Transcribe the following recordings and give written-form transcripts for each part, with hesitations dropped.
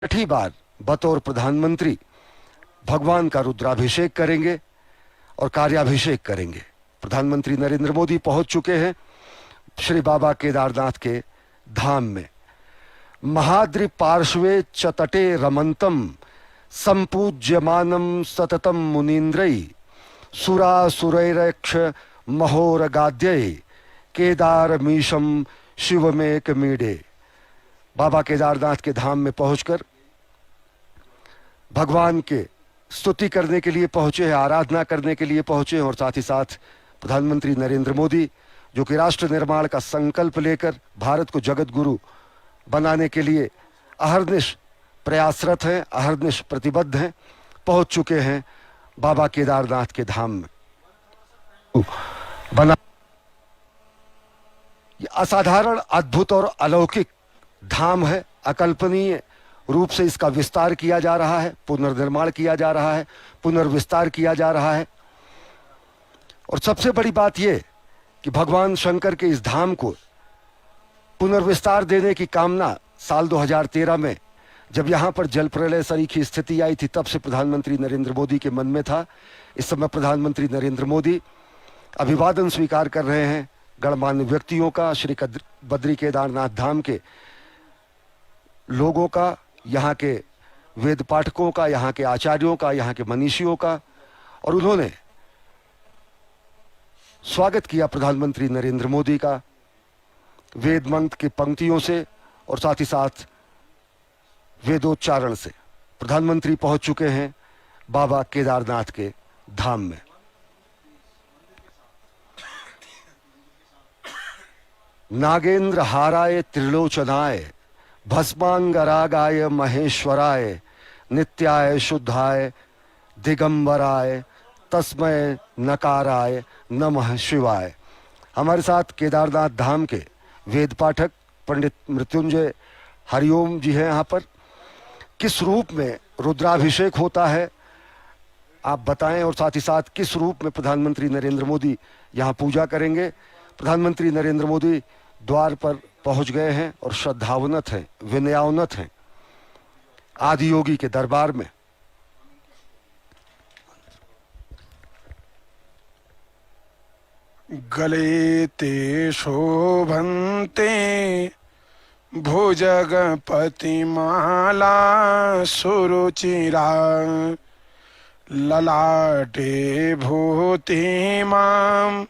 छठी बार बतौर प्रधानमंत्री भगवान का रुद्राभिषेक करेंगे और कार्याभिषेक करेंगे। प्रधानमंत्री नरेंद्र मोदी पहुंच चुके हैं श्री बाबा केदारनाथ के धाम में। महाद्रि पार्श्वे च तटे रमंतम संपूज्यमानम सततम मुनीन्द्रई सुरासुरैरक्ष महोरगाद्यै केदारमीशम शिवमेक मीडे। बाबा केदारनाथ के धाम में पहुंचकर भगवान के स्तुति करने के लिए पहुंचे हैं, आराधना करने के लिए पहुंचे हैं और साथ ही साथ प्रधानमंत्री नरेंद्र मोदी जो कि राष्ट्र निर्माण का संकल्प लेकर भारत को जगत गुरु बनाने के लिए अहर्निश प्रयासरत हैं, अहर्निश प्रतिबद्ध हैं, पहुंच चुके हैं बाबा केदारनाथ के धाम में। बना ये असाधारण, अद्भुत और अलौकिक धाम है। अकल्पनीय रूप से इसका विस्तार किया जा रहा है, पुनर्निर्माण किया जा रहा है, पुनर्विस्तार किया जा रहा है। और सबसे बड़ी बात यह कि भगवान शंकर के इस धाम को पुनर्विस्तार देने की कामना साल 2013 में जब यहां पर जल प्रलय सरीखी स्थिति आई थी, तब से प्रधानमंत्री नरेंद्र मोदी के मन में था। इस समय प्रधानमंत्री नरेंद्र मोदी अभिवादन स्वीकार कर रहे हैं गणमान्य व्यक्तियों का, श्री बद्री केदारनाथ धाम के लोगों का, यहाँ के वेद पाठकों का, यहाँ के आचार्यों का, यहाँ के मनीषियों का। और उन्होंने स्वागत किया प्रधानमंत्री नरेंद्र मोदी का वेद मंत्र की पंक्तियों से और साथ ही साथ वेदोच्चारण से। प्रधानमंत्री पहुंच चुके हैं बाबा केदारनाथ के धाम में। नागेंद्र हाराय त्रिलोचनाय भस्मांगरागाय महेश्वराय नित्याय शुद्धाय दिगंबराय तस्मय नकाराय नमः शिवाय। हमारे साथ केदारनाथ धाम के वेद पाठक पंडित मृत्युंजय हरिओम जी हैं। यहाँ पर किस रूप में रुद्राभिषेक होता है आप बताएं, और साथ ही साथ किस रूप में प्रधानमंत्री नरेंद्र मोदी यहाँ पूजा करेंगे। प्रधानमंत्री नरेंद्र मोदी द्वार पर पहुंच गए हैं और श्रद्धावनत हैं, विनयावनत हैं आदि योगी के दरबार में। गले ते शोभन्ते भुजगपति माला सुरुचिरा ललाटे भूतिमां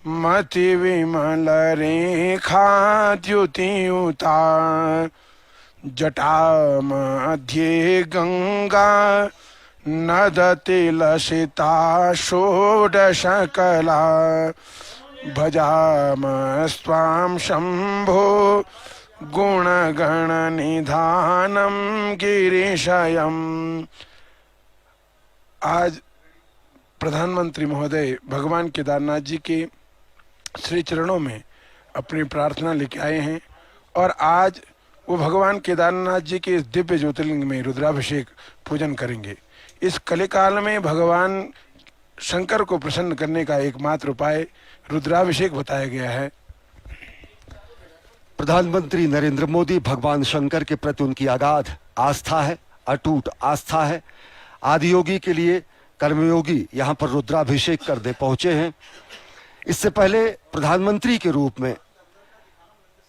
मति विमल रेखा द्युतियुता जटा मध्ये गंगा नदति लसिता षोडशकला भजामस्त्वां शंभो गुणगण निधानम गिरीशयम्। आज प्रधानमंत्री महोदय भगवान केदारनाथ जी के श्री चरणों में अपनी प्रार्थना लेके आए हैं और आज वो भगवान केदारनाथ जी के इस दिव्य ज्योतिर्लिंग में रुद्राभिषेक पूजन करेंगे। इस कलिकाल में भगवान शंकर को प्रसन्न करने का एकमात्र उपाय रुद्राभिषेक बताया गया है। प्रधानमंत्री नरेंद्र मोदी भगवान शंकर के प्रति उनकी अगाध आस्था है, अटूट आस्था है। आदियोगी के लिए कर्मयोगी यहाँ पर रुद्राभिषेक कर दे पहुंचे हैं। इससे पहले प्रधानमंत्री के रूप में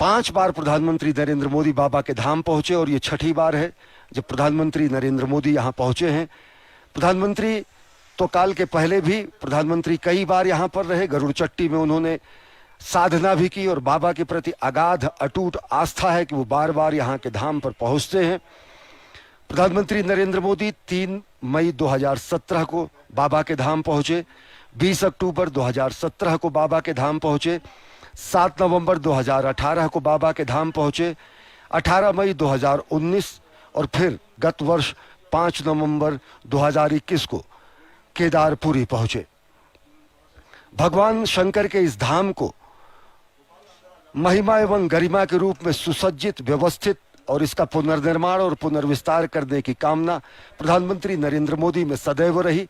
5 बार प्रधानमंत्री नरेंद्र मोदी बाबा के धाम पहुंचे और ये छठी बार है जब प्रधानमंत्री नरेंद्र मोदी यहाँ पहुंचे हैं। प्रधानमंत्री तो काल के पहले भी प्रधानमंत्री कई बार यहाँ पर रहे। गरुड़ चट्टी में उन्होंने साधना भी की और बाबा के प्रति अगाध अटूट आस्था है कि वो बार बार यहाँ के धाम पर पहुंचते हैं। प्रधानमंत्री नरेंद्र मोदी 3 मई 2017 को बाबा के धाम पहुंचे, 20 अक्टूबर 2017 को बाबा के धाम पहुंचे, 7 नवंबर 2018 को बाबा के धाम पहुंचे, 18 मई 2019 और फिर गत वर्ष 5 नवंबर 2021 को केदारपुरी पहुंचे। भगवान शंकर के इस धाम को महिमा एवं गरिमा के रूप में सुसज्जित, व्यवस्थित और इसका पुनर्निर्माण और पुनर्विस्तार करने की कामना प्रधानमंत्री नरेंद्र मोदी में सदैव रही।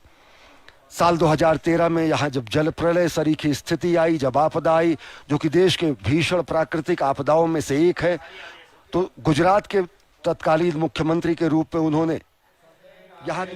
साल 2013 में यहाँ जब जल प्रलय सरीखी स्थिति आई, जब आपदा आई जो कि देश के भीषण प्राकृतिक आपदाओं में से एक है, तो गुजरात के तत्कालीन मुख्यमंत्री के रूप में उन्होंने यहाँ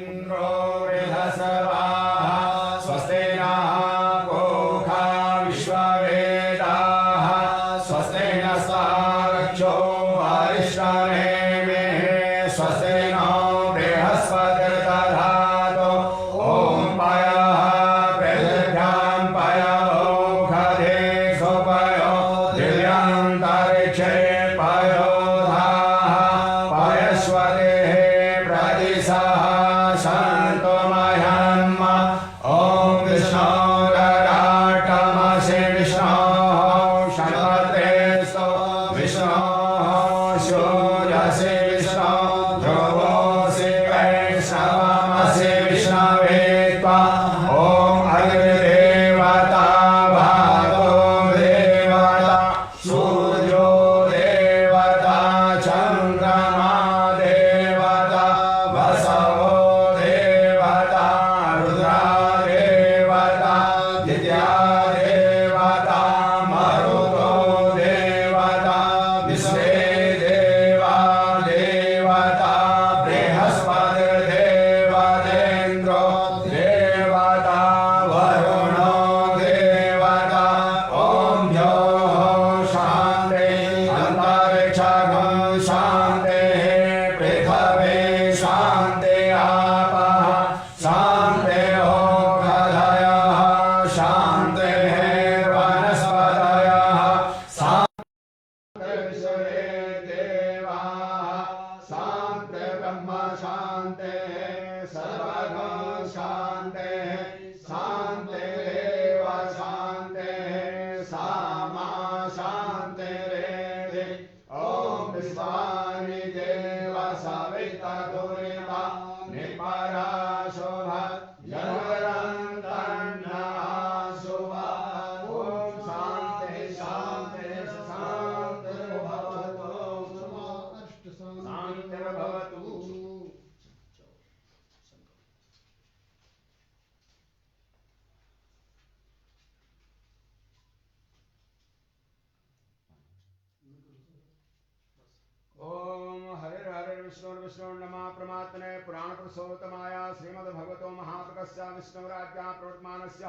विष्णु नमा परमात्मने पुराण पुरुषोत्तमाय श्रीमद्भगवतो महाप्रकस्य विष्णुराज्ञा प्रवर्तमानस्य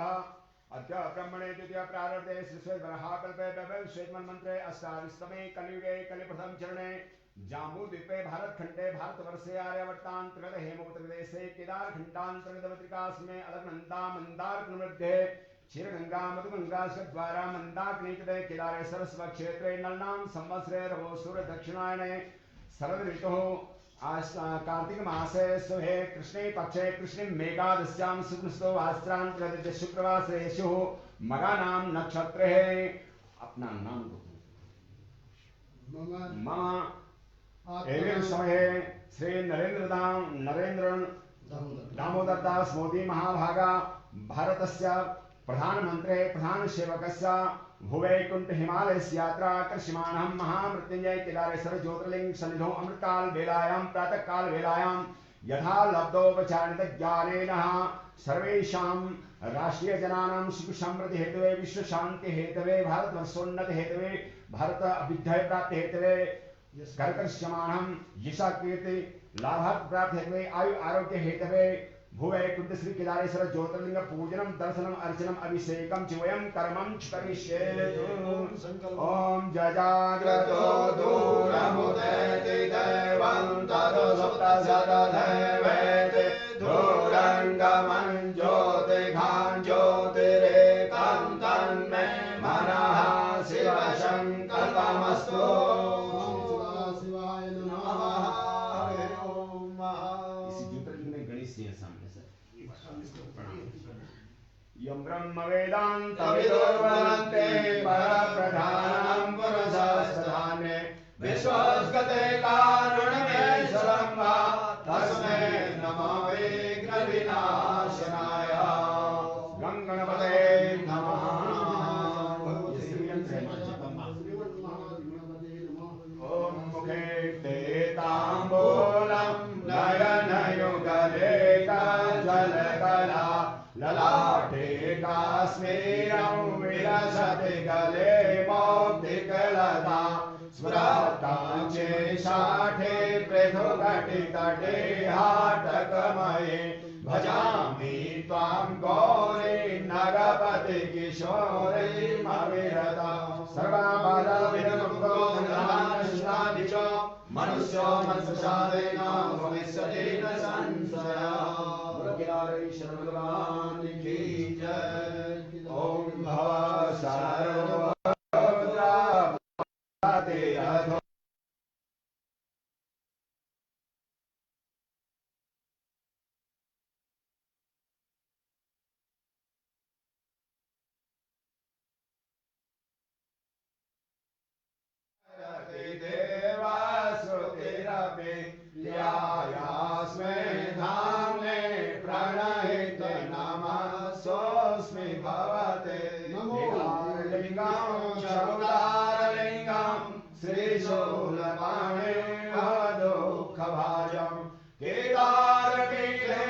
अद्य ब्रह्मणे द्वितीय प्रारब्धे श्रीश्वेतवराहकल्पे वैवस्वैतमन्वन्तरे अष्टादशतमे कलियुगे कलिप्रथम चरणे जाम्बूद्वीपे भारतखण्डे भारतवर्षे आर्यावर्तान्तर्गत हेमवतप्रदेशे केदारखण्डान्तर्गतपत्रिकास्मे अलकनन्दा मन्दारमध्ये क्षीरगंगा मधुगंगा द्वारा मंदाकिनीतटे केदारे सरस्वक्षेत्रे नलनाम संवत्सरे रवोसुर दक्षिणायने शरद ऋतुः कार्तिक मासे सुहे कृष्णे पक्षे कृष्णे मेघादस्यां शुक्लस्तो वास्त्रांतर्गत शुक्रवासरे शुः मगा नाम नक्षत्र है। अपना नाम मम एवं समय श्री नरेंद्र दामोदर दास मोदी महाभागा भारतस्य प्रधानमंत्री प्रधान सेवकस्य भुवैकुंठ हिमालय यात्रा कर्षमाणं महामृत्युंजय केदारेश्वर ज्योतिर्लिंग सन्निधौ अमृतकाल वेलायां प्रातः काल वेलायां यथा लब्धोपचारित ज्ञानेन सर्वेषां राष्ट्रीय जनानां सुख समृद्धि हेतवे विश्व शांति हेतवे भारतवर्षोन्नति हेतवे भारत अभ्युदय प्राप्ति हेतवे कर्षमाणं यशा कीर्ति लाभार्थ प्राप्ति हेतवे आयु आरोग्य हेतवे भुवैकुंठ श्री केदारेश्वर ज्योतिर्लिंग पूजनम दर्शनम अर्चनम अभिषेकम च वयं कर्मं करिष्ये। ओम जजाग्रतो दूरमुदेति दैवं ततो सप्तशतदैवेति दूरङ्गमं ज्योतिघां ज्योतिरेकं तन्मे मनः शिवसङ्कल्पमस्तु। यं ब्रह्म वेदान्तविदो वदन्ते परप्रधानं पुरुषस्तधाने विश्वस्गते कारुण्यमेश्वरं वा तस्मै नमो विघ्नविनाशनाय गणपते नमः। ॐ मुखे ते ताम्बूलं नयनयुगले जलकला ललाटे काश्मीरं विलसति गले मौक्तिकलता स्मृतां चे शाठे सेतुकटितटे हाटकमये भजामि त्वां गौरी नगपति किशोरीमविरता सर्वाबाधाविनमुक्तो मनुष्यो मनसुषादेन भविष्यति न संशयः। भगवान की जय। ओम भव सर्वभूताते अधो देवासुतिरपि ध्यायास्मे धाम्ने प्रणहित नमः सोऽस्मि भवते लिङ्गं चौदारलिङ्गं श्रीशूलपाणिर्मदुःखभाजं केदारपीठे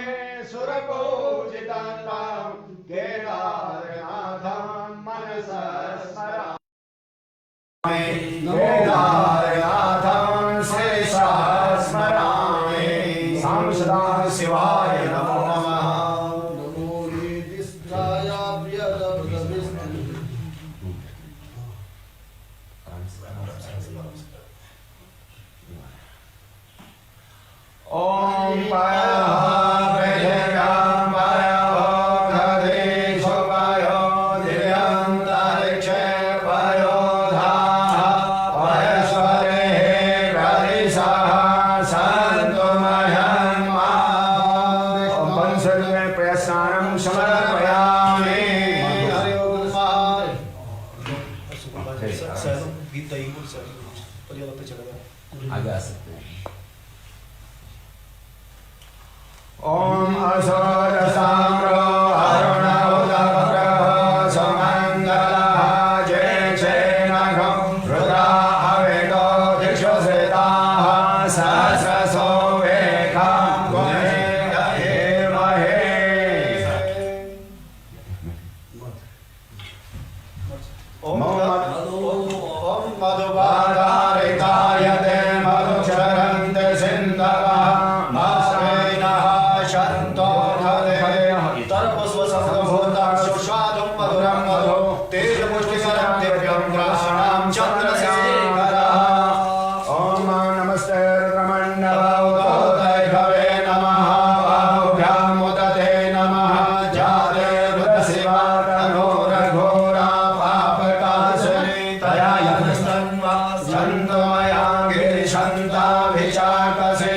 सुरपूजितं तं केदारनाथं मनसा स्मरामि। केदारनाथं शेषा स्मरामि। सांसदा शिवाय नमो नमः। नमो निधिष्ठाय प्रियदब्धविष्णु। ओम पयः गदेशो पयो दिव्यन्तरिक्षे पयो धाः पयस्वरे गदिशः सन्तु मह्यन्मा। ओम पंचमे प्रयस्नानं समर्पयामि। आगे आ सकते हैं। ओम असोरसाम्रो अरुणोदग्रः सुमङ्गलः जयचेनघं रुद्रा अवेदो दिक्षुश्रिताः सहस्रशो वेखं गुणेमहे। ओम मधुबाधारिताय ते मधुचरन्ते सिन्धवः मास्वेनः शन्तो सुस्वादुं मधुरं मधु तेजपुष्टिकरं दिव्यं ग्राणां चन्द्रशेखरः। ओम नमस्ते रुद्रमण्डलोदयभवे नमः। बाहुभ्यां मुदते नमः। जाते रुद्रशिवा तनोरघोरा पापकाशिनी तया यस्तन्वा सन्तमया गिरिशन्ताभिषाकसे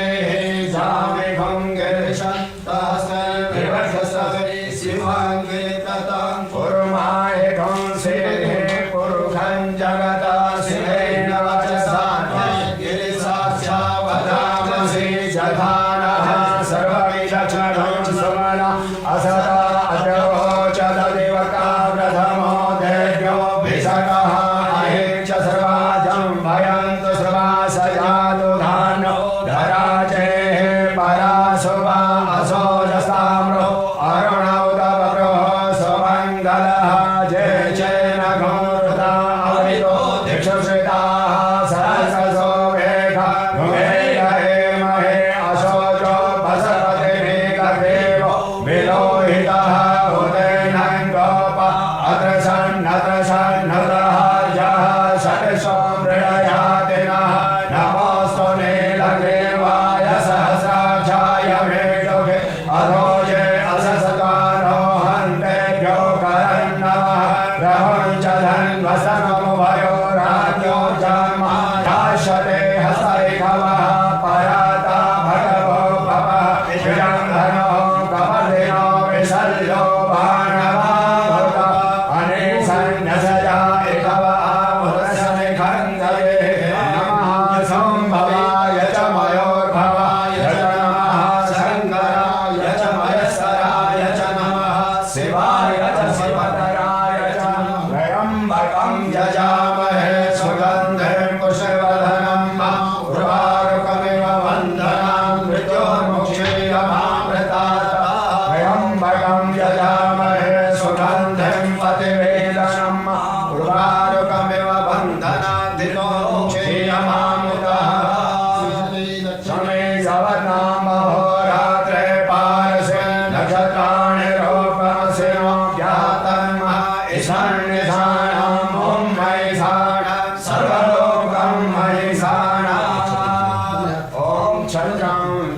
जामिभं गिरिशन्तासे विभजससे शिवाङ्गिततां कुर्मायकं सिद्धे पुरुषं जगता शिवेन वचसा गिरिसाक्षा वदामसि जधानः सर्वविलक्षणं सुमना असदा अजोचददिवका प्रथमो देव्यो भिषकः अहेक्ष सर्वाजं भयन्तु सर्वासजातु धानो धराजेः पराशुभा असोजसाम्रो अरुणौदवरो सुमङ्गलः जय चैनघोरता अविदो दिक्षुश्रिताः सहस्रशो वेखा गुहेमहे असोजो बसपतिमेकदेवो विलोहितः उदयनं गोप अत्रसन्नतः षट्सो मृडयातिनः नमोऽस्तु नीलग्रीवाय सहस्राक्षाय मेढुके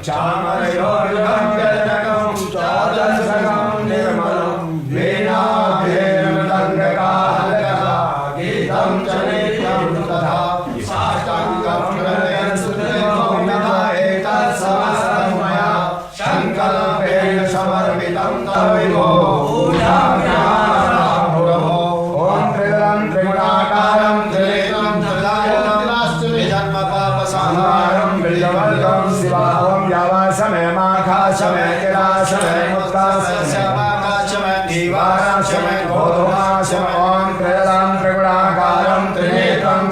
चामरयोर्गं व्यजनकं चादशकं निर्मलं वीणाभेर्मृदङ्गकाहलकथा गीतं च नित्यं तथा साष्टाङ्गं प्रणयन् सुदेवो एतत्समस्तं मया सङ्कल्पेन समर्पितं तव विभो ॐ त्रिदलं त्रिगुणाकारं त्रिनेत्रं त्रिजन्मपापसंहारं बिल्लवर्गं शिवाहं यावासमयमाघासमय किलासमय मुक्तासमय दीवारासमय गोधुमासमय ॐ त्रिदलं त्रिगुणाकारं त्रिनेत्रं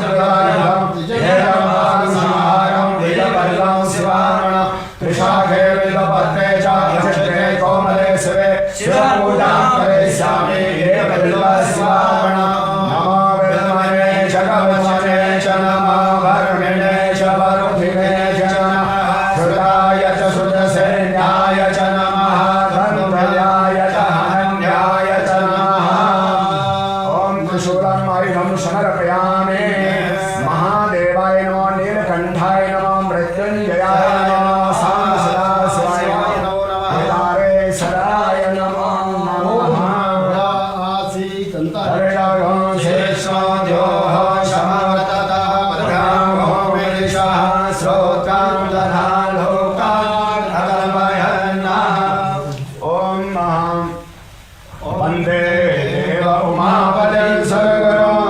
त्रिजन्मपापसंहारं बिल्लवर्गं शिवाहं त्रिशाखे बिल्लपत्रे च यशस्त्रे कोमले शिवे शिवपूजां करिष्यामि बिल्लशिवार्पणं नमो बिल्लमये जगवत्सने च नमो वर्मिणे च वरुधिने च नमः श्रुताय च श्रुतसेन्याय च नमः धनुर्धराय च हनन्याय च नमः ॐ त्रिशूलम् आयुधं समर्पयामि महादेवाय नमो नीलकण्ठाय नमो मृत्युञ्जयाय नमो सांसदाशिवाय नमो केदारेश्वराय नमो नमः वंदे देव उमापतिं सद्गुरुं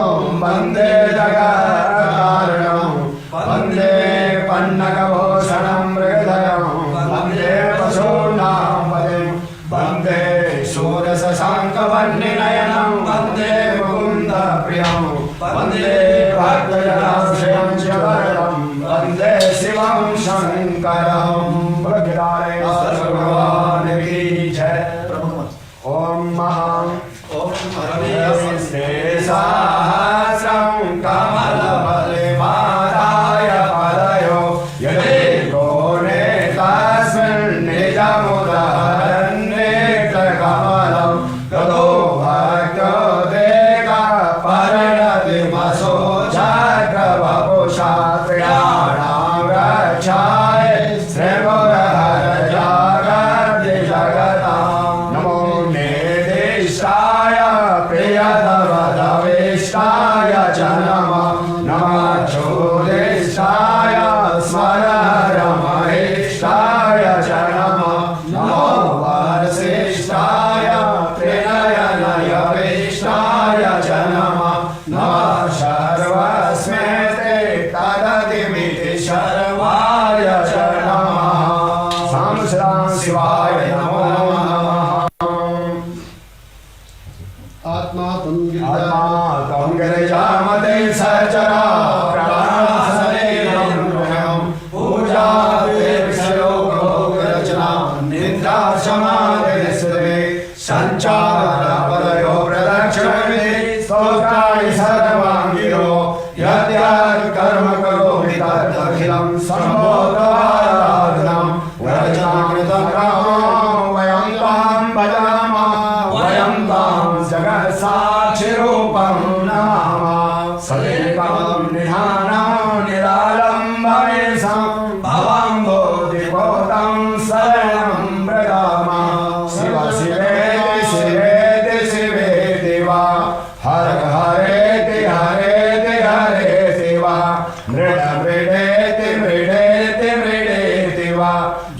वंदे जगत्कारणं वंदे पन्नगभूषणं मृगधरं वंदे पशूनां पतिं वंदे शूरशशाङ्कवर्णिनयनं वंदे मुकुन्दप्रियं वंदे भक्तजनाश्रयं च वरदं वंदे शिवं शङ्करं भगवान् की जय। ॐ महां सहस्रं कमलबलिमादाय पदयो यदि कोणे तस्मिन् निजमुदहरन्नेत्रकमलं ततो भक्तो देकपर्णतिमसो चक्रवपुषा त्रयाणां रक्षाय श्रीगुरहर जागर्ति जगतां नमो निर्दिष्टाय प्रियतमदविष्टाय च नमः नमः ज्योतिष्ठाय स्मररमहेष्टाय च नमः नमो वसिष्ठाय त्रिनयनयवेष्टाय च नमः नमः सर्वस्मै ते तदतिमिति सर्वाय च नमः सांसदां शिवाय नमो नमः आत्मा तं गिरिजामते सचरा प्रभासने पूजा विश्लोकरचना निद्रा समाधिस्ते संचारपदयो प्रदक्षिणे स्तोत्राणि सर्वाङ्गिरो यद्यत् कर्म करोमि तदखिलं सम्भोगाराधनं व्रजामृतं रामो वयं तां भजामः वयं तां जगत्साक्षिरूपं नमामः सदेकं निधानं निरालम्बमेशं भवं बोधिभूतं शरणं व्रजामः शिव शिवेति शिवेति शिवेति वा हर हरेति हरेति हरेति वा मृड मृडेति मृडेति मृडेति वा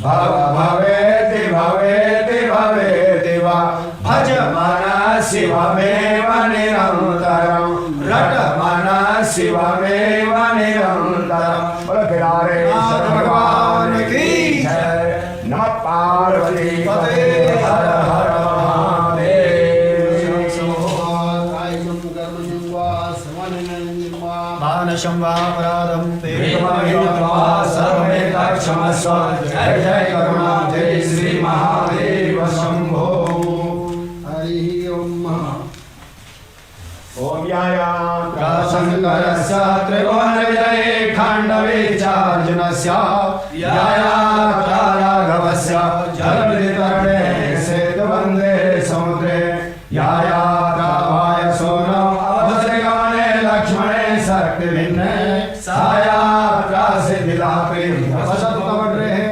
भव भवेति भवेति भवेति वा भज मनः शिवमेव निरन्तरं रट मनः शिवमेव निरन्तरं बोलो किनारे भगवान की जय। नमः पार्वती पते हर हर महादेव। कायं कर्मणि वा समन्वयं वा मानसं वा अपराधं देवमेवा सर्वमेतक्षमस्व जय जय करुणाब्धे श्री महादेव शंभो। हरि ओम ओम यायात्रशङ्करस्य त्रिभुवनविजये खाण्डवीचार्जुनस्य यायात्राराघवस्य जलवितरणे सेतुबन्धे समुद्रे यायात्रावायसो न अवसरगमने लक्ष्मणे शक्तिभिन्ने सायात्रा सिद्धिलापे वसतुतमगृहे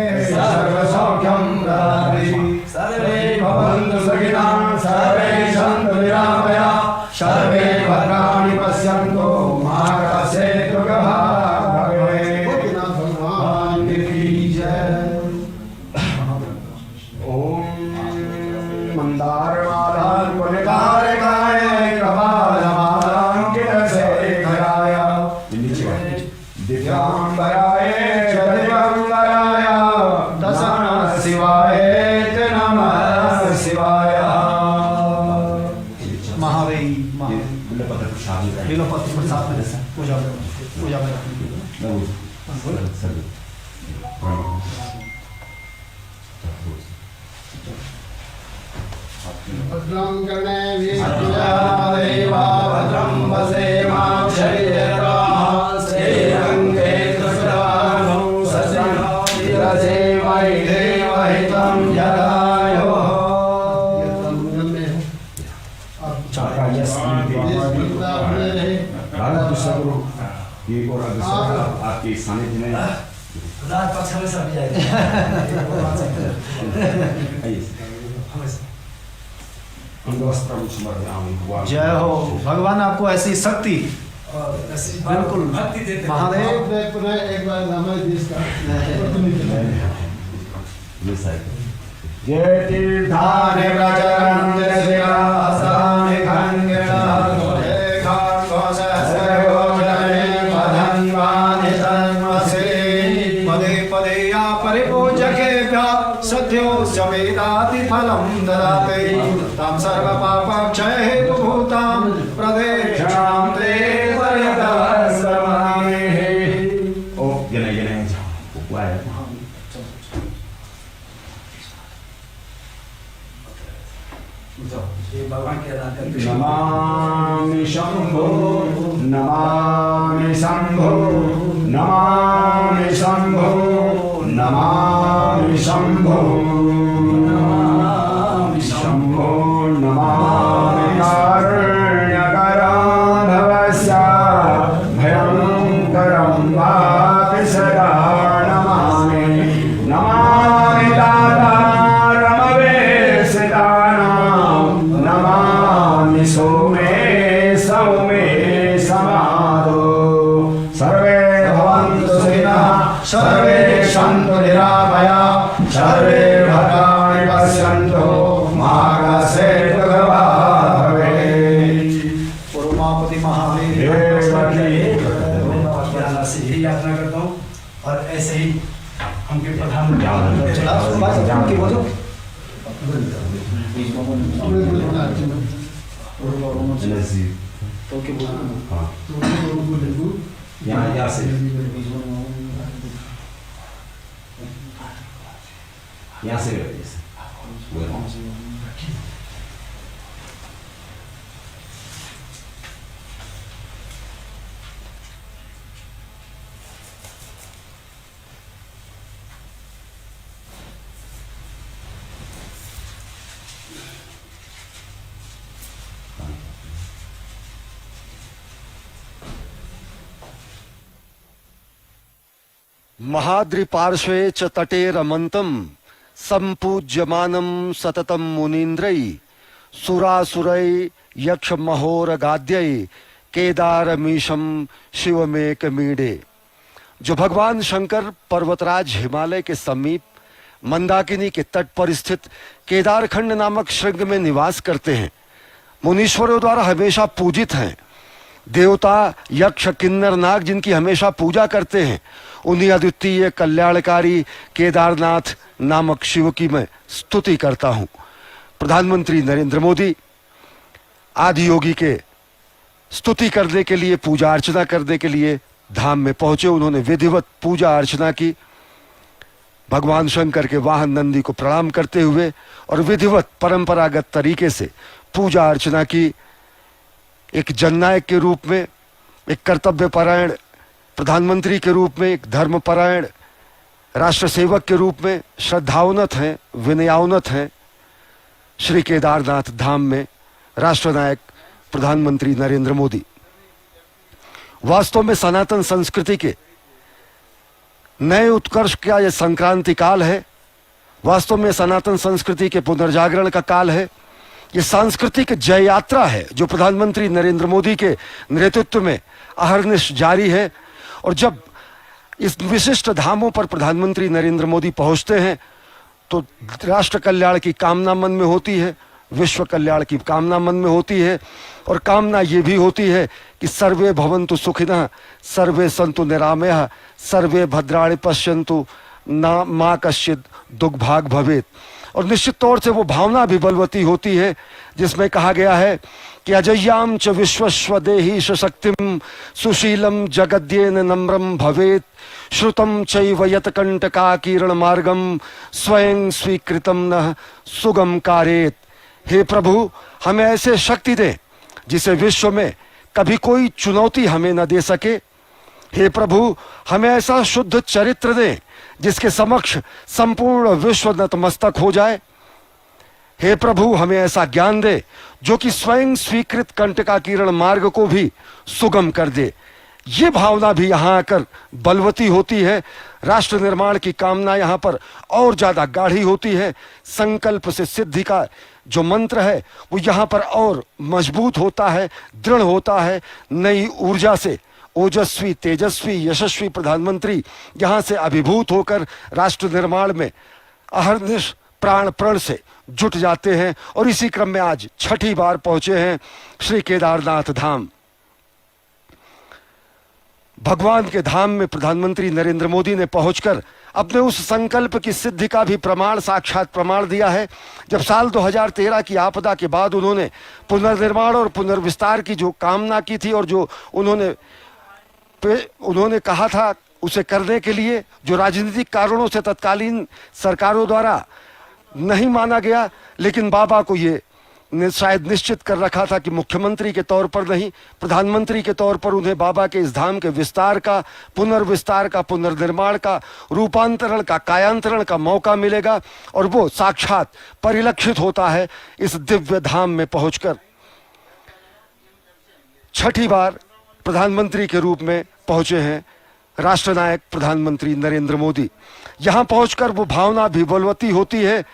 मंदारमालां पुलिकारकाय कपालमालांकितशेखराय दिव्यांबराय च दिगंबराय नमः शिवाय नमः शिवाय। महावीर बिल्वपत्र प्रसाद में पूजा में भद्रं कर्णे देवा भद्रं वसेमाक्षयेर्वाः श्रीरङ्गे कृष्णानो ससिंहधीरसेवै देवहितं जलायो। आपके सानिध्य में रात पक्ष में सब जाएगा। जय हो भगवान, आपको ऐसी शक्ति बिल्कुल महादेव। एक बार हमें देश का ये तीर्थानि प्रचरन्ति शिरासानि खण्डितानि पदन्वानि तन्मसे पदे पदे या परिपूजकेभ्यः सद्यो समेदाति फलं ददाति तं सर्वपापक्षय हेतुभूतां प्रदक्षिणां ते पर्यदस्महे। ओ जने उपवाय भगवान के नमामि शंभो नमामि शंभो नमामि शंभो नमामि शंभो नमामि शंभो नमामि कारुण्यकराधवस्य भयंकरं वापि सदा नमामि नमामि दातारमवे सिदानां नमामि सोमे सौमे समादो सर्वे भवन्तु सुखिनः सर्वे सन्तु निरामया सर्वे भद्राणि पश्यन्तु मा कश्चित् दुःखभाग् भवेत्। उमापति महावीर से यही याचना करता हूँ और ऐसे ही हमके प्रधानमंत्री बोलो तो के बोलो यहाँ से महाद्रिपार्श्वे च तटे रमन्तं सम्पूज्यमानं सततं मुनीन्द्रै सुरासुरै यक्षमहोरगाद्यै केदारमीशं शिवमेकमीडे। जो भगवान शंकर पर्वतराज हिमालय के समीप मंदाकिनी के तट पर स्थित केदारखंड नामक श्रृंग में निवास करते हैं, मुनीश्वरों द्वारा हमेशा पूजित हैं। देवता यक्ष किन्नर नाग जिनकी हमेशा पूजा करते हैं, उन्हीं अद्वितीय कल्याणकारी केदारनाथ नामक शिव की मैं स्तुति करता हूं। प्रधानमंत्री नरेंद्र मोदी आदि योगी के स्तुति करने के लिए, पूजा अर्चना करने के लिए धाम में पहुंचे। उन्होंने विधिवत पूजा अर्चना की, भगवान शंकर के वाहन नंदी को प्रणाम करते हुए और विधिवत परंपरागत तरीके से पूजा अर्चना की। एक जननायक के रूप में, एक कर्तव्यपरायण प्रधानमंत्री के रूप में, एक धर्मपरायण राष्ट्र सेवक के रूप में श्रद्धावनत हैं, विनयावनत हैं। श्री केदारनाथ धाम में राष्ट्रनायक प्रधानमंत्री नरेंद्र मोदी वास्तव में सनातन संस्कृति के नए उत्कर्ष का यह संक्रांति काल है। वास्तव में सनातन संस्कृति के पुनर्जागरण का काल है। ये सांस्कृतिक जय यात्रा है जो प्रधानमंत्री नरेंद्र मोदी के नेतृत्व में अहर्निश जारी है। और जब इस विशिष्ट धामों पर प्रधानमंत्री नरेंद्र मोदी पहुंचते हैं तो राष्ट्र कल्याण की कामना मन में होती है, विश्व कल्याण की कामना मन में होती है और कामना ये भी होती है कि सर्वे भवन्तु सुखिनः, सर्वे सन्तु निरामयः, सर्वे भद्राणि पश्यन्तु ना माँ कश्चित् दुर्भाग् भवेत्। और निश्चित तौर से वो भावना भी बलवती होती है जिसमें कहा गया है कि अजय्याम च विश्वस्व देहि शक्तिम सुशीलम जगद्येन नम्रम भवेत्, श्रुतम चैव यत कंटका किरण मार्गम स्वयं स्वीकृतम न सुगम कारेत। हे प्रभु, हमें ऐसे शक्ति दे जिसे विश्व में कभी कोई चुनौती हमें न दे सके। हे प्रभु, हमें ऐसा शुद्ध चरित्र दे जिसके समक्ष संपूर्ण विश्व नतमस्तक हो जाए। हे प्रभु, हमें ऐसा ज्ञान दे जो कि स्वयं स्वीकृत कंटका किरण मार्ग को भी सुगम कर दे। ये भावना भी यहाँ आकर बलवती होती है। राष्ट्र निर्माण की कामना यहाँ पर और ज्यादा गाढ़ी होती है। संकल्प से सिद्धि का जो मंत्र है वो यहाँ पर और मजबूत होता है, दृढ़ होता है। नई ऊर्जा से ओजस्वी, तेजस्वी, यशस्वी प्रधानमंत्री यहाँ से अभिभूत होकर राष्ट्र निर्माण में अहर्निश प्राण प्रण से जुट जाते हैं और इसी क्रम में आज छठी बार पहुंचे हैं श्री केदारनाथ धाम। भगवान के धाम में प्रधानमंत्री नरेंद्र मोदी ने पहुंचकर अपने उस संकल्प की सिद्धि का भी प्रमाण, साक्षात प्रमाण दिया है। जब साल 2013 की आपदा के बाद उन्होंने पुनर्निर्माण और पुनर्विस्तार की जो कामना की थी और जो उन्होंने कहा था उसे करने के लिए, जो राजनीतिक कारणों से तत्कालीन सरकारों द्वारा नहीं माना गया, लेकिन बाबा को ये शायद निश्चित कर रखा था कि मुख्यमंत्री के तौर पर नहीं, प्रधानमंत्री के तौर पर उन्हें बाबा के इस धाम के विस्तार का, पुनर्विस्तार का, पुनर्निर्माण का, रूपांतरण का, कायांतरण का मौका मिलेगा। और वो साक्षात परिलक्षित होता है इस दिव्य धाम में पहुंचकर। छठी बार प्रधानमंत्री के रूप में पहुंचे हैं राष्ट्रनायक प्रधानमंत्री नरेंद्र मोदी। यहां पहुंचकर वो भावना भी बलवती होती है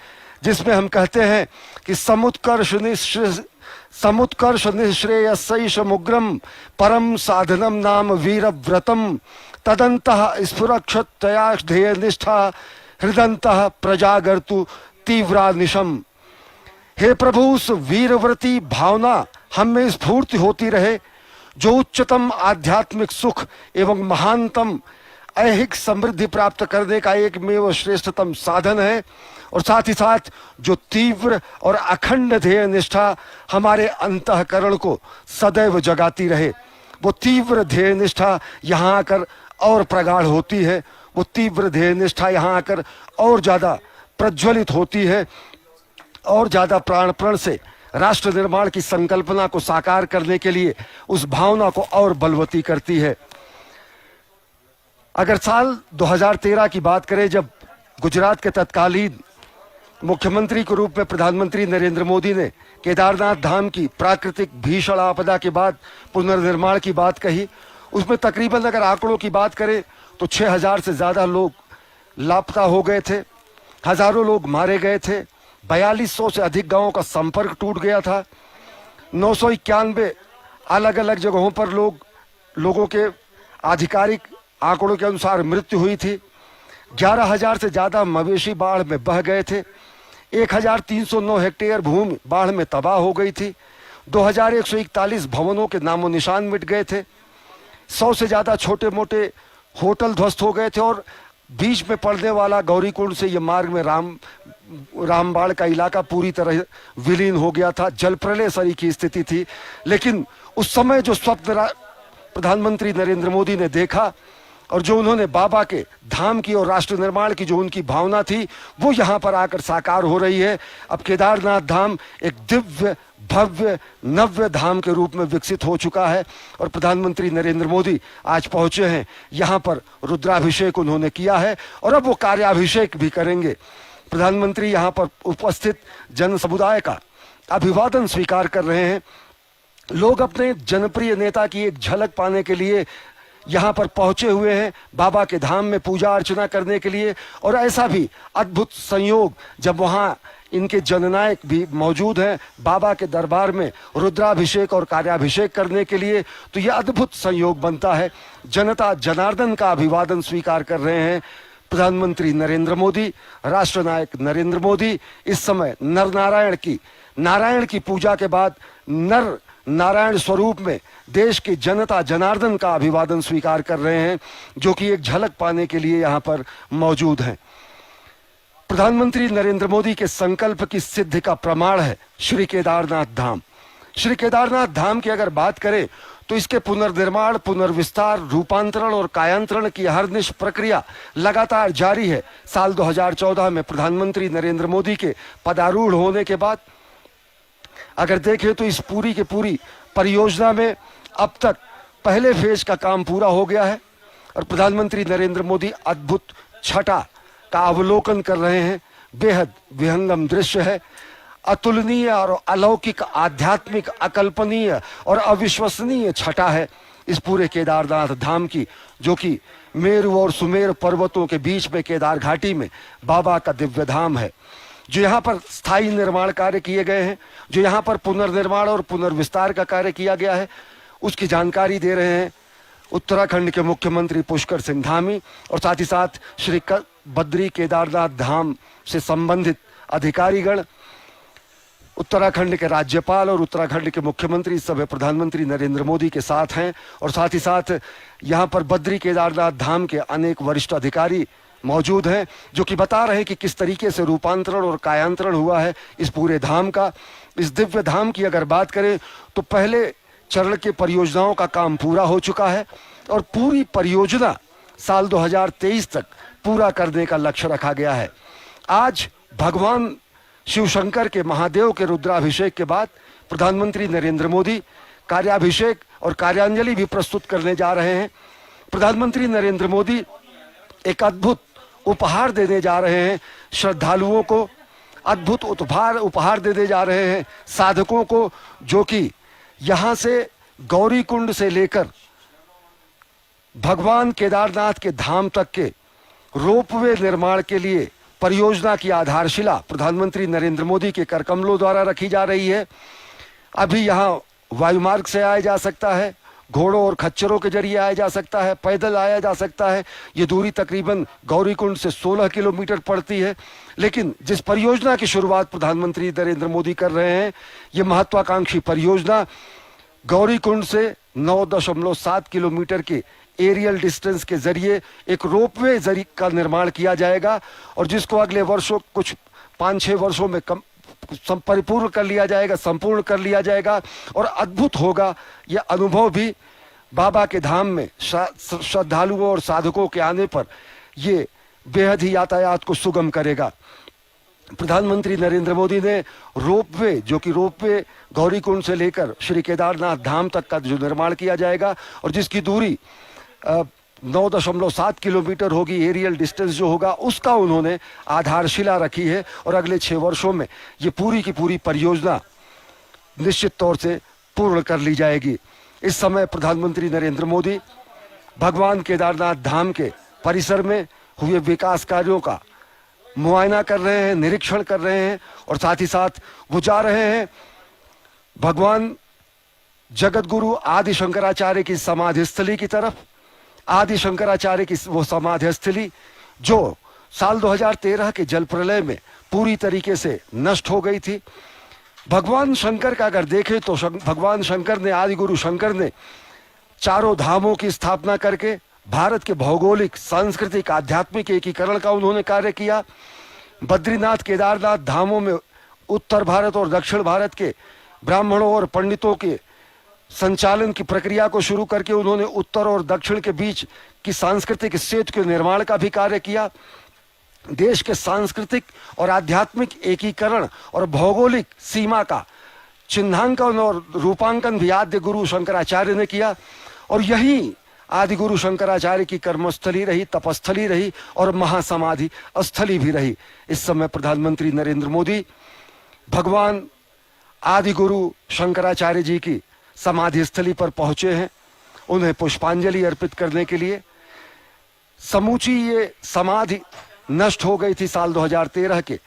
जिसमें हम कहते हैं कि समुत्कर्ष निःश्रेयसैषमुग्रम परम साधनम नाम वीरव्रतम तदन्तः स्फुरक्षतया ध्येय निष्ठा हृदन्तः प्रजागर्तु तीव्रानिशम। हे प्रभु, उस वीरव्रती भावना हम में स्फूर्ति होती रहे जो उच्चतम आध्यात्मिक सुख एवं महानतम ऐहिक समृद्धि प्राप्त करने का एकमेव श्रेष्ठतम साधन है। और साथ ही साथ जो तीव्र और अखंड ध्येय निष्ठा हमारे अंतःकरण को सदैव जगाती रहे, वो तीव्र ध्येय निष्ठा यहाँ आकर और प्रगाढ़ होती है। वो तीव्र ध्येय निष्ठा यहाँ आकर और ज्यादा प्रज्वलित होती है और ज्यादा प्राण प्रण से राष्ट्र निर्माण की संकल्पना को साकार करने के लिए उस भावना को और बलवती करती है। अगर साल 2013 की बात करें, जब गुजरात के तत्कालीन मुख्यमंत्री के रूप में प्रधानमंत्री नरेंद्र मोदी ने केदारनाथ धाम की प्राकृतिक भीषण आपदा के बाद पुनर्निर्माण की बात कही, उसमें तकरीबन अगर आंकड़ों की बात करें तो 6000 से ज्यादा लोग लापता हो गए थे, हजारों लोग मारे गए थे, 4200 से अधिक गांवों का संपर्क टूट गया था, 991 अलग अलग जगहों पर लोगों के आधिकारिक आंकड़ों के अनुसार मृत्यु हुई थी, 11000 से ज्यादा मवेशी बाढ़ में बह गए थे, 1309 हेक्टेयर भूमि बाढ़ में तबाह हो गई थी, 2141 भवनों के नामो निशान मिट गए थे, 100 से ज्यादा छोटे मोटे होटल ध्वस्त हो गए थे और बीच में पड़ने वाला गौरीकुंड से ये मार्ग में रामबाड़ का इलाका पूरी तरह विलीन हो गया था। जल प्रलय सरी की स्थिति थी। लेकिन उस समय जो स्वप्न प्रधानमंत्री नरेंद्र मोदी ने देखा और जो उन्होंने बाबा के धाम की और राष्ट्र निर्माण की जो उनकी भावना थी, वो यहाँ पर आकर साकार हो रही है। अब केदारनाथ धाम एक दिव्य भव्य नव्य धाम के रूप में विकसित हो चुका है और प्रधानमंत्री नरेंद्र मोदी आज पहुंचे हैं। यहाँ पर रुद्राभिषेक उन्होंने किया है और अब वो कार्याभिषेक भी करेंगे। प्रधानमंत्री यहाँ पर उपस्थित जन समुदाय का अभिवादन स्वीकार कर रहे हैं। लोग अपने जनप्रिय नेता की एक झलक पाने के लिए यहाँ पर पहुंचे हुए हैं, बाबा के धाम में पूजा अर्चना करने के लिए। और ऐसा भी अद्भुत संयोग जब वहाँ इनके जननायक भी मौजूद हैं बाबा के दरबार में रुद्राभिषेक और कार्याभिषेक करने के लिए, तो यह अद्भुत संयोग बनता है। जनता जनार्दन का अभिवादन स्वीकार कर रहे हैं। प्रधानमंत्री नरेंद्र मोदी, राष्ट्रनायक नरेंद्र मोदी इस समय नारायण की पूजा के बाद नर नारायण स्वरूप में देश की जनता जनार्दन का अभिवादन स्वीकार कर रहे हैं, जो कि एक झलक पाने के लिए यहाँ पर मौजूद हैं। प्रधानमंत्री नरेंद्र मोदी के संकल्प की सिद्धि का प्रमाण है श्री केदारनाथ धाम। श्री केदारनाथ धाम की अगर बात करें तो इसके पुनर्निर्माण, पुनर्विस्तार, रूपांतरण और कायांतरण की हरनिश प्रक्रिया लगातार जारी है। साल 2014 में प्रधानमंत्री नरेंद्र मोदी के पदारूढ़ होने के बाद अगर देखें तो इस पूरी की पूरी परियोजना में अब तक पहले फेज का काम पूरा हो गया है और प्रधानमंत्री नरेंद्र मोदी अद्भुत छटा का अवलोकन कर रहे हैं। बेहद विहंगम दृश्य है, अतुलनीय और अलौकिक, आध्यात्मिक, अकल्पनीय और अविश्वसनीय छटा है इस पूरे केदारनाथ धाम की, जो कि मेरु और सुमेर पर्वतों के बीच में केदार घाटी में बाबा का दिव्य धाम है। जो यहाँ पर स्थायी निर्माण कार्य किए गए हैं, जो यहाँ पर पुनर्निर्माण और पुनर्विस्तार का कार्य किया गया है, उसकी जानकारी दे रहे हैं उत्तराखंड के मुख्यमंत्री पुष्कर सिंह धामी और साथ ही साथ श्री बद्री केदारनाथ धाम से संबंधित अधिकारीगण, उत्तराखंड के राज्यपाल और उत्तराखंड के मुख्यमंत्री सब प्रधानमंत्री नरेंद्र मोदी के साथ हैं और साथ ही साथ यहाँ पर बद्री केदारनाथ धाम के अनेक वरिष्ठ अधिकारी मौजूद हैं, जो कि बता रहे हैं कि किस तरीके से रूपांतरण और कायांतरण हुआ है इस पूरे धाम का। इस दिव्य धाम की अगर बात करें तो पहले चरण के परियोजनाओं का काम पूरा हो चुका है और पूरी परियोजना साल 2023 तक पूरा करने का लक्ष्य रखा गया है। आज भगवान शिव शंकर के महादेव के रुद्राभिषेक के बाद प्रधानमंत्री नरेंद्र मोदी कार्याभिषेक और कार्यांजलि भी प्रस्तुत करने जा रहे हैं। प्रधानमंत्री नरेंद्र मोदी एक अद्भुत उपहार देने जा रहे हैं श्रद्धालुओं को, अद्भुत उपहार देने जा रहे हैं साधकों को, जो कि यहाँ से गौरी कुंड से लेकर भगवान केदारनाथ के धाम तक के रोपवे निर्माण के लिए परियोजना की आधारशिला प्रधानमंत्री नरेंद्र मोदी के करकमलों द्वारा रखी जा रही है। अभी यहाँ वायुमार्ग से आया जा सकता है, घोड़ों और खच्चरों के जरिए आया जा सकता है, पैदल आया जा सकता है। ये दूरी तकरीबन गौरीकुंड से 16 किलोमीटर पड़ती है। लेकिन जिस परियोजना की शुरुआत प्रधानमंत्री नरेंद्र मोदी कर रहे हैं, ये महत्वाकांक्षी परियोजना गौरीकुंड से 9.7 किलोमीटर के एरियल डिस्टेंस के जरिए एक रोपवे जरिए का निर्माण किया जाएगा और जिसको अगले वर्षों, कुछ 5-6 वर्षों में परिपूर्ण कर लिया जाएगा, संपूर्ण कर लिया जाएगा। और अद्भुत होगा यह अनुभव भी बाबा के धाम में श्रद्धालुओं और साधकों के आने पर ये बेहद ही यातायात को सुगम करेगा। प्रधानमंत्री नरेंद्र मोदी ने रोपवे, जो कि रोपवे गौरीकुंड से लेकर श्री केदारनाथ धाम तक का जो निर्माण किया जाएगा और जिसकी दूरी 9.7 किलोमीटर होगी, एरियल डिस्टेंस जो होगा उसका उन्होंने आधारशिला रखी है और अगले 6 वर्षों में ये पूरी की पूरी परियोजना निश्चित तौर से पूर्ण कर ली जाएगी। इस समय प्रधानमंत्री नरेंद्र मोदी भगवान केदारनाथ धाम के परिसर में हुए विकास कार्यों का मुआयना कर रहे हैं, निरीक्षण कर रहे हैं और साथ ही साथ वो जा रहे हैं भगवान जगत गुरु आदि शंकराचार्य की समाधि स्थली की तरफ। आदि शंकराचार्य की वो समाधि स्थली जो साल 2013 के जल प्रलय में पूरी तरीके से नष्ट हो गई थी। भगवान शंकर का अगर देखें तो भगवान शंकर ने, आदि गुरु शंकर ने चारों धामों की स्थापना करके भारत के भौगोलिक, सांस्कृतिक, आध्यात्मिक एकीकरण का उन्होंने कार्य किया। बद्रीनाथ, केदारनाथ धामों में उत्तर भारत और दक्षिण भारत के ब्राह्मणों और पंडितों के संचालन की प्रक्रिया को शुरू करके उन्होंने उत्तर और दक्षिण के बीच की सांस्कृतिक सेतु के निर्माण का भी कार्य किया। देश के सांस्कृतिक और आध्यात्मिक एकीकरण और भौगोलिक सीमा का चिन्हांकन और रूपांकन भी आद्य गुरु शंकराचार्य ने किया और यही आदि गुरु शंकराचार्य की कर्मस्थली रही, तपस्थली रही और महासमाधि स्थली भी रही। इस समय प्रधानमंत्री नरेंद्र मोदी भगवान आदि गुरु शंकराचार्य जी की समाधि स्थली पर पहुंचे हैं उन्हें पुष्पांजलि अर्पित करने के लिए। समूची ये समाधि नष्ट हो गई थी साल 2013 के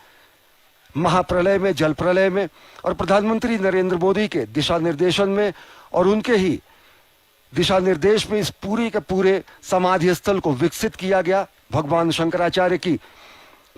महाप्रलय में, जल प्रलय में, और प्रधानमंत्री नरेंद्र मोदी के दिशा निर्देशन में और उनके ही दिशा निर्देश में इस पूरी के पूरे समाधि स्थल को विकसित किया गया। भगवान शंकराचार्य की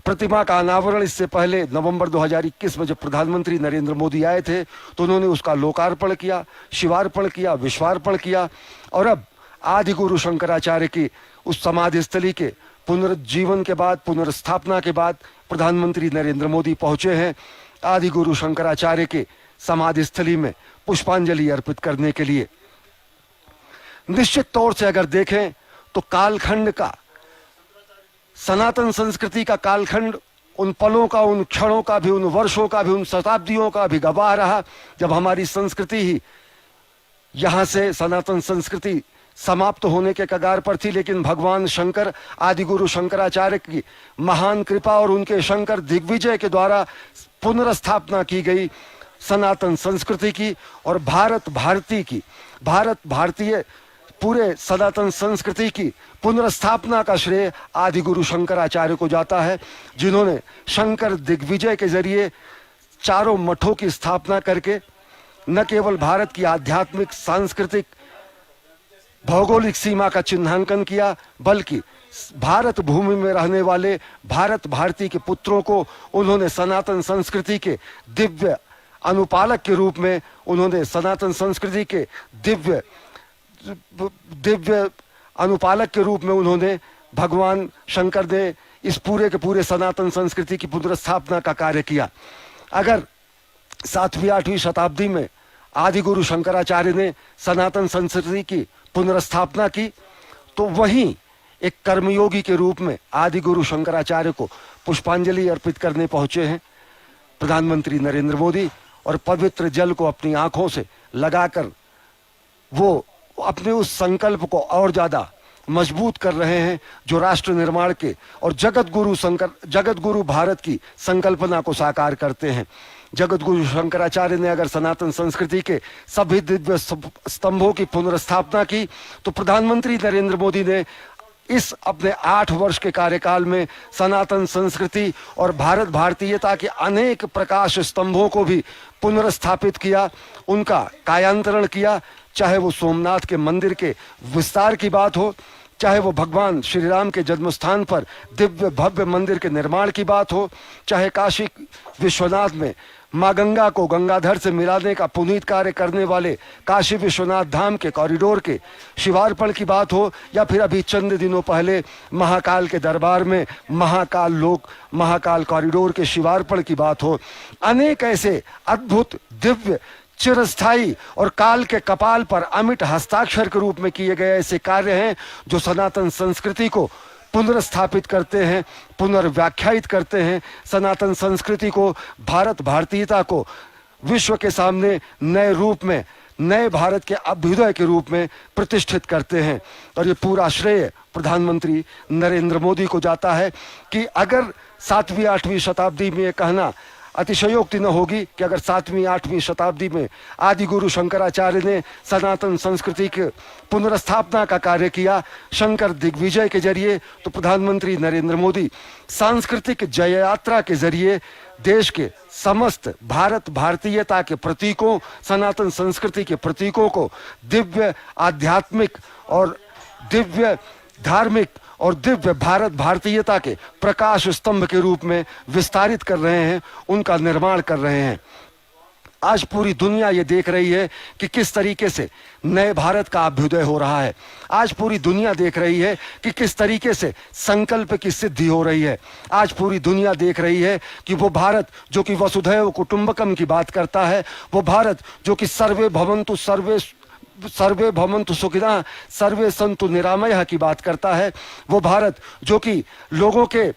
प्रतिमा का अनावरण इससे पहले नवंबर 2021 में जब प्रधानमंत्री नरेंद्र मोदी आए थे तो उन्होंने उसका लोकार्पण किया, शिवार्पण किया, विश्वार्पण किया। और अब आदि गुरु शंकराचार्य की उस समाधि स्थली के पुनरुज्जीवन के बाद, पुनर्स्थापना के बाद प्रधानमंत्री नरेंद्र मोदी पहुंचे हैं आदि गुरु शंकराचार्य के समाधि स्थली में पुष्पांजलि अर्पित करने के लिए। निश्चित तौर से अगर देखें तो कालखंड का, सनातन संस्कृति का कालखंड उन पलों का, उन क्षणों का भी, उन वर्षों का भी, उन शताब्दियों का भी गवाह रहा जब हमारी संस्कृति ही यहां से, सनातन संस्कृति समाप्त होने के कगार पर थी। लेकिन भगवान शंकर, आदि गुरु शंकराचार्य की महान कृपा और उनके शंकर दिग्विजय के द्वारा पुनर्स्थापना की गई सनातन संस्कृति की और भारत भारतीय पूरे सनातन संस्कृति की पुनर्स्थापना का श्रेय आदि गुरु शंकराचार्य को जाता है, जिन्होंने शंकर दिग्विजय के जरिए चारों मठों की स्थापना करके न केवल भारत की आध्यात्मिक, सांस्कृतिक, भौगोलिक सीमा का चिन्हांकन किया, बल्कि भारत भूमि में रहने वाले भारत भारती के पुत्रों को उन्होंने सनातन संस्कृति के दिव्य अनुपालक के रूप में, उन्होंने सनातन संस्कृति के दिव्य अनुपालक के रूप में उन्होंने, भगवान शंकर ने इस पूरे के पूरे सनातन संस्कृति की पुनर्स्थापना का कार्य किया। अगर 7वीं 8वीं शताब्दी में आदि गुरु शंकराचार्य ने सनातन संस्कृति की पुनर्स्थापना की, तो वहीं एक कर्मयोगी के रूप में आदि गुरु शंकराचार्य को पुष्पांजलि अर्पित करने पहुंचे हैं प्रधानमंत्री नरेंद्र मोदी, और पवित्र जल को अपनी आंखों से लगाकर वो अपने उस संकल्प को और ज्यादा मजबूत कर रहे हैं जो राष्ट्र निर्माण के और जगत गुरु भारत की संकल्पना को साकार करते हैं। जगत गुरु शंकराचार्य ने अगर सनातन संस्कृति के सभी दिव्य स्तंभों की पुनर्स्थापना की, तो प्रधानमंत्री नरेंद्र मोदी ने इस अपने 8 वर्ष के कार्यकाल में सनातन संस्कृति और भारत भारतीयता के अनेक प्रकाश स्तंभों को भी पुनर्स्थापित किया, उनका कायांतरण किया। चाहे वो सोमनाथ के मंदिर के विस्तार की बात हो, चाहे वो भगवान श्री राम के जन्म स्थान पर दिव्य भव्य मंदिर के निर्माण की बात हो, चाहे काशी विश्वनाथ में माँ गंगा को गंगाधर से मिलाने का पुनीत कार्य करने वाले काशी विश्वनाथ धाम के कॉरिडोर के शिवार्पण की बात हो, या फिर अभी चंद दिनों पहले महाकाल के दरबार में महाकाल कॉरिडोर के शिवार्पण की बात हो। अनेक ऐसे अद्भुत, दिव्य, चिरस्थायी और काल के कपाल पर अमिट हस्ताक्षर के रूप में किए गए ऐसे कार्य हैं जो सनातन संस्कृति को पुनर्स्थापित करते हैं, पुनर्व्याख्यायित करते हैं, सनातन संस्कृति को, भारत भारतीयता को विश्व के सामने नए रूप में, नए भारत के अभ्युदय के रूप में प्रतिष्ठित करते हैं। और ये पूरा श्रेय प्रधानमंत्री नरेंद्र मोदी को जाता है कि अगर 7वीं 8वीं शताब्दी में ये कहना अतिशयोक्ति न होगी कि अगर 7वीं 8वीं शताब्दी में आदि गुरु शंकराचार्य ने सनातन संस्कृति के पुनर्स्थापना का कार्य किया शंकर दिग्विजय के जरिए, तो प्रधानमंत्री नरेंद्र मोदी सांस्कृतिक जय यात्रा के जरिए देश के समस्त भारत भारतीयता के प्रतीकों, सनातन संस्कृति के प्रतीकों को दिव्य आध्यात्मिक और दिव्य धार्मिक और दिव्य भारत भारतीयता के प्रकाश स्तंभ के रूप में विस्तारित कर रहे हैं, उनका निर्माण कर रहे हैं। आज पूरी दुनिया ये देख रही है कि किस तरीके से नए भारत का अभ्युदय हो रहा है। आज पूरी दुनिया देख रही है कि किस तरीके से संकल्प की सिद्धि हो रही है। आज पूरी दुनिया देख रही है कि वो भारत जो कि वसुधैव कुटुंबकम की बात करता है, वो भारत जो कि सर्वे भवन्तु सुखिनः सर्वे सन्तु निरामयः की बात करता है, वो भारत जो कि लोगों के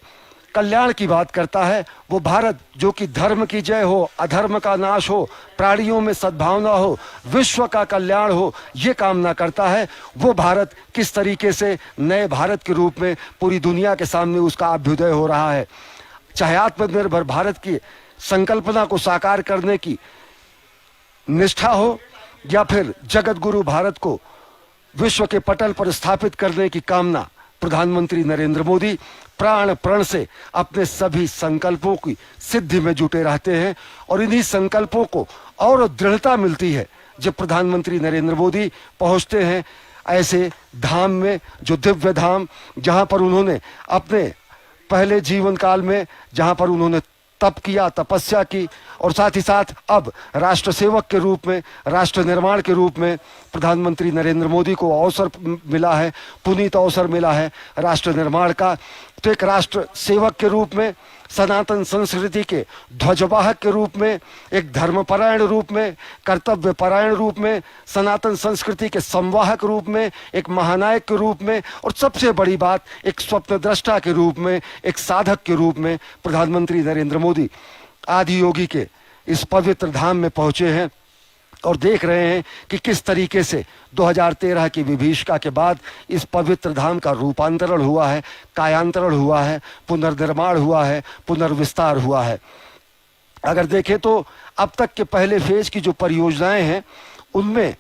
कल्याण की बात करता है, वो भारत जो कि धर्म की जय हो, अधर्म का नाश हो, प्राणियों में सद्भावना हो, विश्व का कल्याण हो, ये कामना करता है। वो भारत किस तरीके से नए भारत के रूप में पूरी दुनिया के सामने उसका अभ्युदय हो रहा है। चाहे आत्मनिर्भर भारत की संकल्पना को साकार करने की निष्ठा हो, या फिर जगत गुरु भारत को विश्व के पटल पर स्थापित करने की कामना, प्रधानमंत्री नरेंद्र मोदी प्राण प्रण से अपने सभी संकल्पों की सिद्धि में जुटे रहते हैं। और इन्हीं संकल्पों को और दृढ़ता मिलती है जब प्रधानमंत्री नरेंद्र मोदी पहुंचते हैं ऐसे धाम में, जो दिव्य धाम, जहां पर उन्होंने अपने पहले जीवन काल में, जहां पर उन्होंने तप किया, तपस्या की, और साथ ही साथ अब राष्ट्र सेवक के रूप में, राष्ट्र निर्माण के रूप में प्रधानमंत्री नरेंद्र मोदी को अवसर मिला है, पुनीत अवसर मिला है राष्ट्र निर्माण का। तो एक राष्ट्र सेवक के रूप में, सनातन संस्कृति के ध्वजवाहक के रूप में, एक धर्मपरायण रूप में, कर्तव्यपरायण रूप में, सनातन संस्कृति के संवाहक रूप में, एक महानायक के रूप में, और सबसे बड़ी बात, एक स्वप्नद्रष्टा के रूप में, एक साधक के रूप में प्रधानमंत्री नरेंद्र मोदी आदि योगी के इस पवित्र धाम में पहुंचे हैं और देख रहे हैं कि किस तरीके से 2013 की विभीषिका के बाद इस पवित्र धाम का रूपांतरण हुआ है, कायांतरण हुआ है, पुनर्निर्माण हुआ है, पुनर्विस्तार हुआ है। अगर देखें तो अब तक के पहले फेज की जो परियोजनाएं हैं, उनमें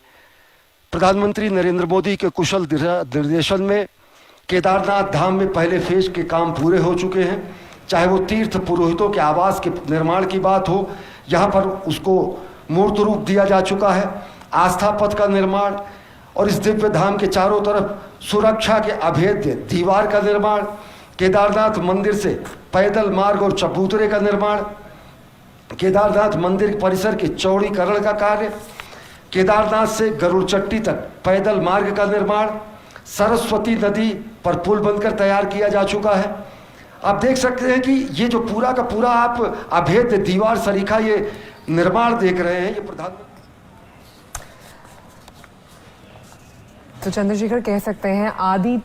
प्रधानमंत्री नरेंद्र मोदी के कुशल निर्देशन में केदारनाथ धाम में पहले फेज के काम पूरे हो चुके हैं। चाहे वो तीर्थ पुरोहितों के आवास के निर्माण की बात हो, यहाँ पर उसको मूर्त रूप दिया जा चुका है। आस्था पथ का निर्माण और इस दिव्य धाम के चारों तरफ सुरक्षा के अभेद्य दीवार का निर्माण, केदारनाथ मंदिर से पैदल मार्ग और चबूतरे का निर्माण, केदारनाथ मंदिर परिसर के चौड़ीकरण का कार्य, केदारनाथ से गरुड़चट्टी तक पैदल मार्ग का निर्माण, सरस्वती नदी पर पुल बनकर तैयार किया जा चुका है। आप देख सकते हैं कि ये जो पूरा का पूरा आप अभेद्य दीवार सरीखा ये निर्माण देख रहे हैं, ये प्रधानमंत्री। तो चंद्रशेखर कह सकते हैं आदि